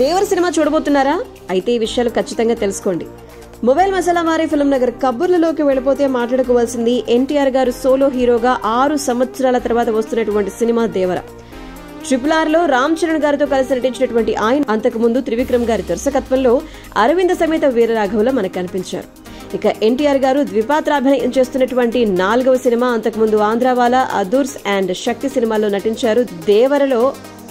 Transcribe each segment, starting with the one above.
దేవర cinema చూడబోతున్నారా? అయితే ఈ విషయాలు ఖచ్చితంగా తెలుసుకోండి. మొబైల్ మసాలా మారే ఫిల్మ్ నగర్ కబుర్లలోకి వెళ్ళిపోతే మాట్లాడుకోవాల్సింది ఎన్టీఆర్ గారు సోలో హీరోగా 6 సంవత్సరాల తర్వాత వస్తున్నటువంటి సినిమా దేవర. RRR లో రామ్ చరణ్ గారితో కలిసి నటించినటువంటి ఆయన అంతకుముందు త్రివిక్రమ్ గారి దర్శకత్వంలో అరవింద సమేత వీరరాఘవలో మనకు కనిపించారు. ఇక ఎన్టీఆర్ గారు ద్విపాత్రాభినయం చేస్తున్నటువంటి 4వ సినిమా అంతకుముందు ఆంధ్రావాలా, అదూర్స్ అండ్ శక్తి సినిమాల్లో నటించారు. దేవరలో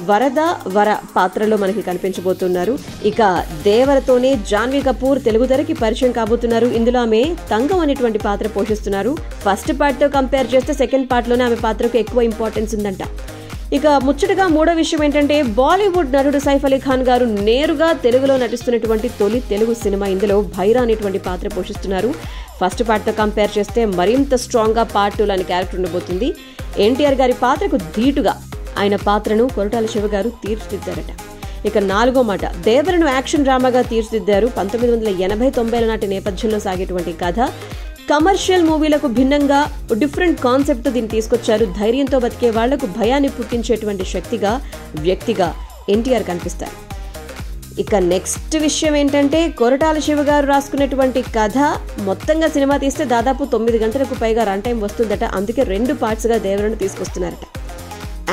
వరద వర పాత్రలో మనకి కనిపించబోతున్నారు. ఇక దేవరతోనే జాన్వీ కపూర్ తెలుగు తెరకి పరిచయం కాబోతున్నారు. ఇందులో ఆమె తంగం అనేటువంటి పాత్ర పోషిస్తున్నారు. ఫస్ట్ పార్ట్ తో కంపేర్ చేస్తే సెకండ్ పార్ట్ లోనే ఆమె పాత్రకు ఎక్కువ ఇంపార్టెన్స్ ఉందంట. ఇక ముచ్చటగా మూడో విషయం ఏంటంటే బాలీవుడ్ నటుడు సైఫ్ అలీ ఖాన్ గారు నేరుగా తెలుగులో నటిస్తున్నటువంటి తొలి తెలుగు సినిమా. ఇందులో భైరా అనేటువంటి పాత్ర పోషిస్తున్నారు. ఫస్ట్ పార్ట్ తో కంపేర్ చేస్తే మరింత స్ట్రాంగ్ గా పార్ట్ 2 లాంటి క్యారెక్టర్ ఉండబోతుంది. ఎన్టీఆర్ గారి పాత్రకు ధీటుగా ఆయన పాత్రను కొరటాల శివ గారు తీర్చిదిద్దారట. ఇక 4వ మాట, దేవరను యాక్షన్ డ్రామాగా తీర్చిదిద్దారు. 1980-90ల నాటి నేపథ్యంలో సాగేటువంటి కథ. కమర్షియల్ మూవీలకు భిన్నంగా డిఫరెంట్ కాన్సెప్ట్ తో దీన్ని తీసుకొచ్చారు. ధైర్యంతో బతికే వాళ్లకు భయాన్ని పుట్టించేటువంటి శక్తిగా, వ్యక్తిగా ఎన్టీఆర్ కనిపిస్తారు. ఇక నెక్స్ట్ విషయం ఏంటంటే కొరటాల శివ గారు రాసుకున్నటువంటి కథ. మొత్తంగా సినిమా తీస్తే దాదాపు 9 గంటలకు పైగా రన్ టైం వస్తుందట. అందుకే 2 పార్ట్స్ గా దేవరను తీసుకొస్తున్నారట.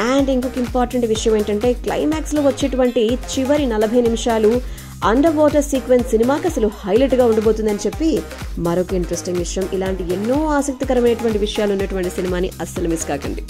అండ్ ఇంకొక ఇంపార్టెంట్ విషయం ఏంటంటే క్లైమాక్స్ లో వచ్చేటువంటి చివరి 40 నిమిషాలు అండర్ వాటర్ సీక్వెన్స్ సినిమాకి అసలు హైలైట్ గా ఉండబోతుందని చెప్పి మరొక ఇంట్రెస్టింగ్ విషయం. ఇలాంటి ఎన్నో ఆసక్తికరమైనటువంటి విషయాలు ఉన్నటువంటి సినిమాని అస్సలు మిస్ కాకండి.